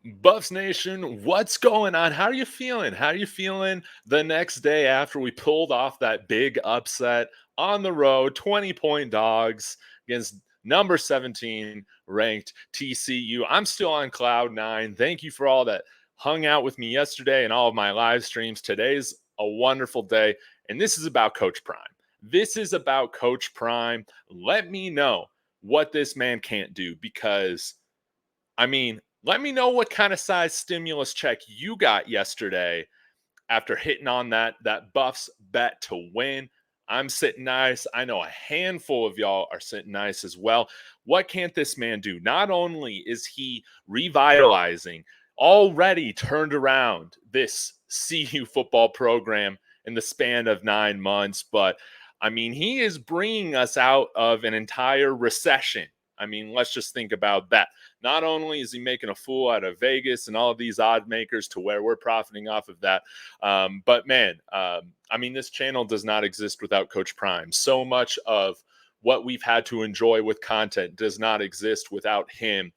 Buffs Nation, what's going on? How are you feeling? How are you feeling the next day after we pulled off that big upset on the road, 20-point dogs against number 17 ranked TCU? I'm still on cloud nine. Thank you for all that hung out with me yesterday and all of my live streams. Today's a wonderful day, and this is about Coach Prime. This is about Coach Prime. Let me know what this man can't do because let me know what kind of size stimulus check you got yesterday after hitting on that Buffs bet to win. I'm sitting nice. I know a handful of y'all are sitting nice as well. What can't this man do? Not only is he revitalizing, already turned around this CU football program in the span of 9 months, but he is bringing us out of an entire recession. Let's just think about that. Not only is he making a fool out of Vegas and all of these odd makers to where we're profiting off of that, this channel does not exist without Coach Prime. So much of what we've had to enjoy with content does not exist without him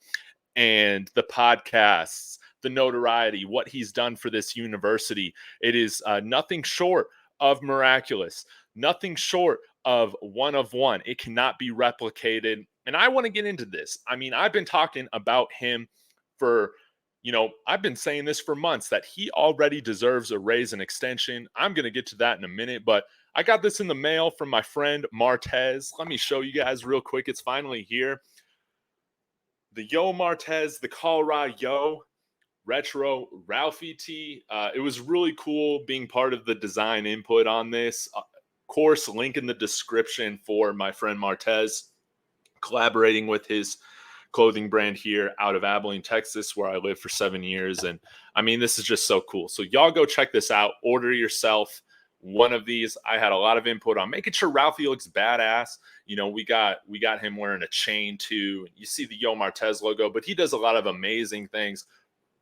and the podcasts, the notoriety, what he's done for this university. It is nothing short of miraculous, nothing short of one of one. It cannot be replicated. And I want to get into this. I've been talking about him for, I've been saying this for months that he already deserves a raise and extension. I'm going to get to that in a minute, but I got this in the mail from my friend Martez. Let me show you guys real quick. It's finally here. The Yo Martez, the Colorado Yo retro Ralphie tee. It was really cool being part of the design input on this. Of course, link in the description for my friend Martez collaborating with his clothing brand here out of Abilene, Texas, where I lived for 7 years. And this is just so cool. So y'all go check this out. Order yourself one of these. I had a lot of input on making sure Ralphie looks badass. We got him wearing a chain too. You see the Yo Martez logo, but he does a lot of amazing things.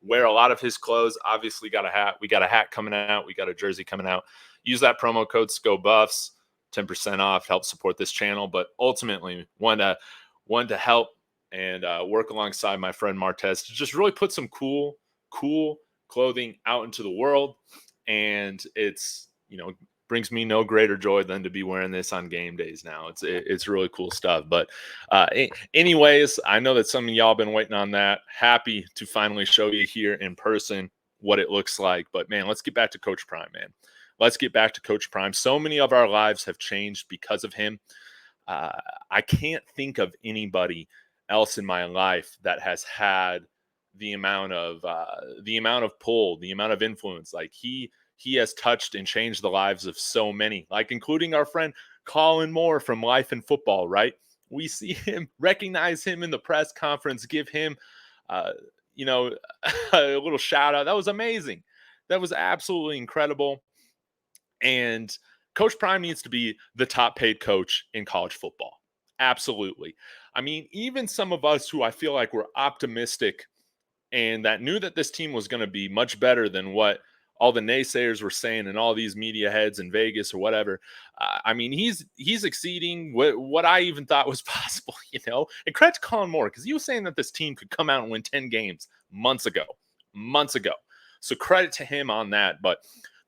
Wear a lot of his clothes. Obviously got a hat. We got a hat coming out. We got a jersey coming out. Use that promo code SCOBuffs, 10% off, help support this channel. But ultimately, want to help and work alongside my friend Martez to just really put some cool clothing out into the world. And it's, brings me no greater joy than to be wearing this on game days now. It's really cool stuff. But anyways, I know that some of y'all been waiting on that. Happy to finally show you here in person what it looks like. But man, let's get back to Coach Prime, man. Let's get back to Coach Prime. So many of our lives have changed because of him. I can't think of anybody else in my life that has had the amount of pull, the amount of influence. Like he has touched and changed the lives of so many, like including our friend Colin Moore from Life and Football, right? We see him, recognize him in the press conference, give him, a little shout out. That was amazing. That was absolutely incredible. And Coach Prime needs to be the top paid coach in college football. Absolutely. Even some of us who I feel like were optimistic and that knew that this team was going to be much better than what all the naysayers were saying and all these media heads in Vegas or whatever. He's exceeding what I even thought was possible, And credit to Colin Moore, because he was saying that this team could come out and win 10 games months ago. So credit to him on that. But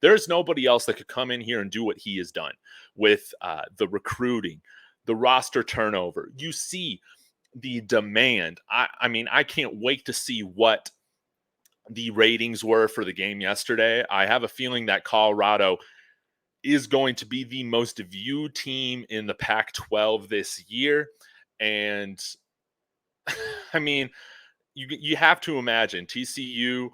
there's nobody else that could come in here and do what he has done with the recruiting, the roster turnover. You see the demand. I can't wait to see what the ratings were for the game yesterday. I have a feeling that Colorado is going to be the most viewed team in the Pac-12 this year. And you have to imagine TCU,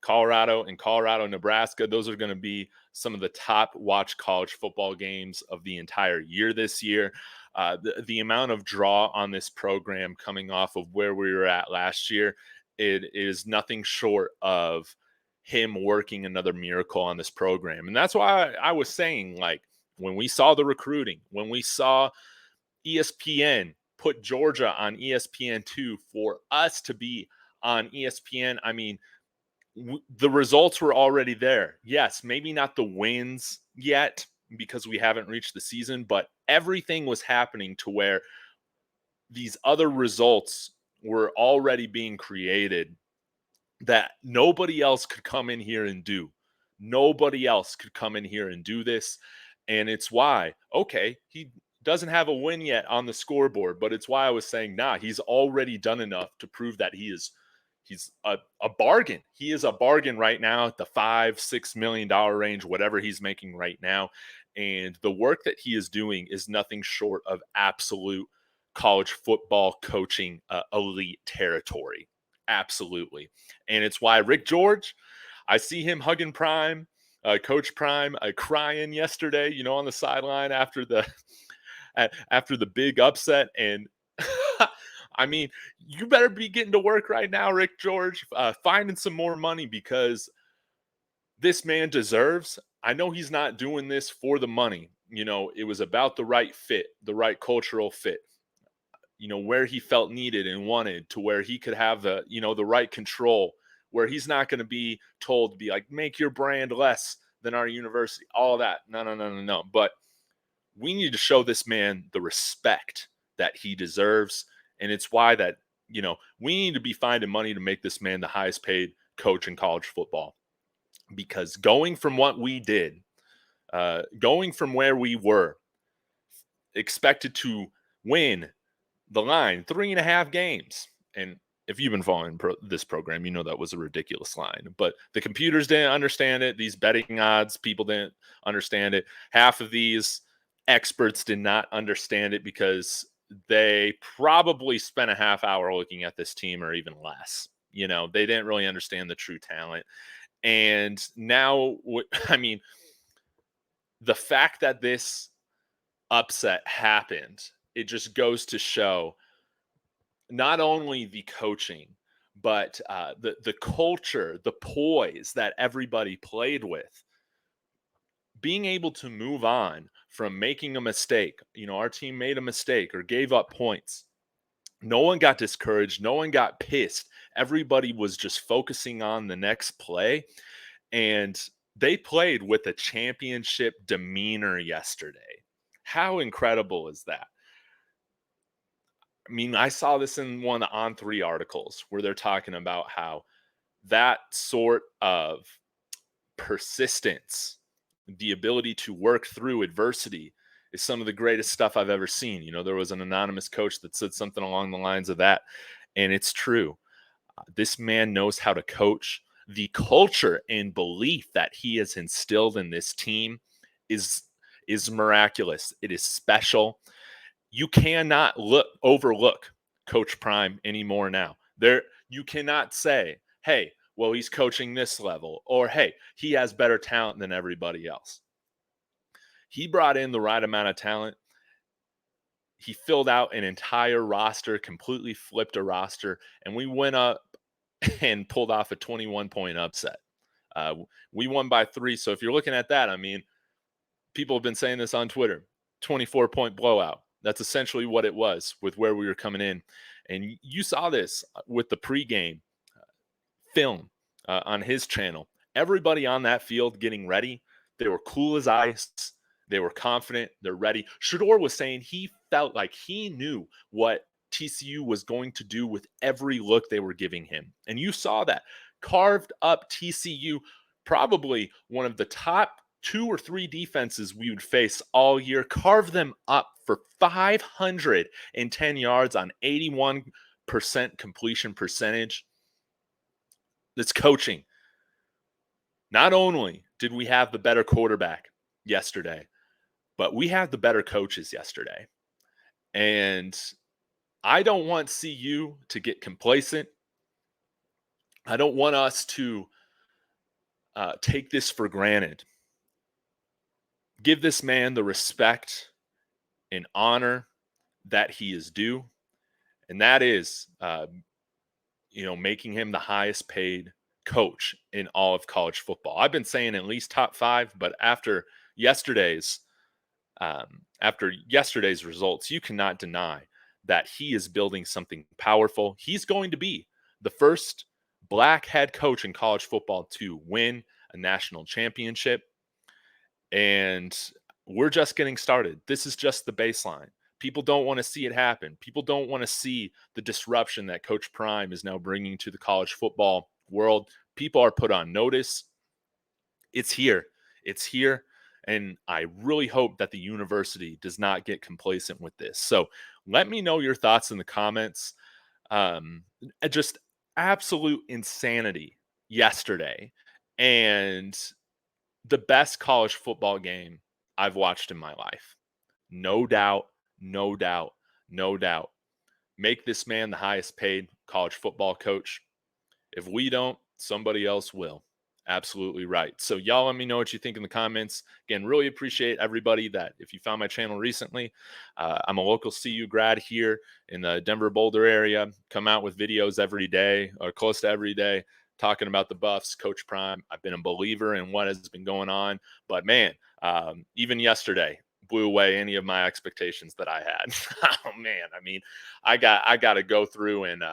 Colorado, and Colorado, Nebraska. Those are going to be some of the top watch college football games of the entire year this year. The amount of draw on this program coming off of where we were at last year, it is nothing short of him working another miracle on this program. And that's why I was saying, like, when we saw the recruiting, when we saw ESPN put Georgia on ESPN2 for us to be on ESPN, the results were already there. Yes, maybe not the wins yet because we haven't reached the season, but everything was happening to where these other results were already being created that nobody else could come in here and do. Nobody else could come in here and do this. And it's why, okay, he doesn't have a win yet on the scoreboard, but it's why I was saying, nah, he's already done enough to prove that he's a bargain. He is a bargain right now at the $5-6 million range, whatever he's making right now. And the work that he is doing is nothing short of absolute college football coaching elite territory. Absolutely. And it's why Rick George, I see him hugging Prime, Coach Prime, crying yesterday, on the sideline after the big upset. And I mean, you better be getting to work right now, Rick George, finding some more money, because this man deserves. I know he's not doing this for the money. It was about the right fit, the right cultural fit, where he felt needed and wanted, to where he could have the right control, where he's not going to be told to be like, make your brand less than our university, all that. No. But we need to show this man the respect that he deserves. And it's why that, we need to be finding money to make this man the highest paid coach in college football. Because going from what we did, going from where we were expected to win the line 3.5 games. And if you've been following this program, that was a ridiculous line. But the computers didn't understand it. These betting odds, people didn't understand it. Half of these experts did not understand it, because they probably spent a half hour looking at this team, or even less. They didn't really understand the true talent. And now, the fact that this upset happened, it just goes to show not only the coaching, but the culture, the poise that everybody played with. Being able to move on from making a mistake. Our team made a mistake or gave up points. No one got discouraged. No one got pissed. Everybody was just focusing on the next play. And they played with a championship demeanor yesterday. How incredible is that? I saw this in one of the On3 articles where they're talking about how that sort of persistence, the ability to work through adversity, is some of the greatest stuff I've ever seen. There was an anonymous coach that said something along the lines of that. And it's true. This man knows how to coach. The culture and belief that he has instilled in this team is miraculous. It is special. You cannot overlook Coach Prime anymore now. You cannot say, hey, well, he's coaching this level, or hey, he has better talent than everybody else. He brought in the right amount of talent. He filled out an entire roster, completely flipped a roster, and we went up and pulled off a 21-point upset. We won by 3. So if you're looking at that, people have been saying this on Twitter, 24-point blowout. That's essentially what it was with where we were coming in. And you saw this with the pregame film on his channel. Everybody on that field getting ready, they were cool as ice. They were confident. They're ready. Shedeur was saying he felt like he knew what TCU was going to do with every look they were giving him. And you saw that. Carved up TCU, probably one of the top 2 or 3 defenses we would face all year. Carved them up for 510 yards on 81% completion percentage. That's coaching. Not only did we have the better quarterback yesterday, but we had the better coaches yesterday. And I don't want CU to get complacent. I don't want us to take this for granted. Give this man the respect and honor that he is due. And that is, making him the highest paid coach in all of college football. I've been saying at least top 5, but after yesterday's results, you cannot deny that he is building something powerful. He's going to be the first Black head coach in college football to win a national championship. And we're just getting started. This is just the baseline. People don't want to see it happen. People don't want to see the disruption that Coach Prime is now bringing to the college football world. People are put on notice. It's here. It's here. And I really hope that the university does not get complacent with this. So let me know your thoughts in the comments. Just absolute insanity yesterday. And the best college football game I've watched in my life. No doubt, no doubt, no doubt. Make this man the highest paid college football coach. If we don't, somebody else will. Absolutely right. So y'all let me know what you think in the comments. Again, really appreciate everybody that if you found my channel recently, I'm a local CU grad here in the Denver Boulder area. Come out with videos every day or close to every day talking about the Buffs, Coach Prime. I've been a believer in what has been going on, but man, even yesterday blew away any of my expectations that I had. Oh man, I mean, I got to go through and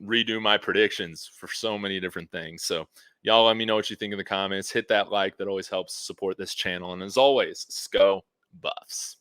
redo my predictions for so many different things. So y'all let me know what you think in the comments. Hit that like. That always helps support this channel. And as always, Sco Buffs.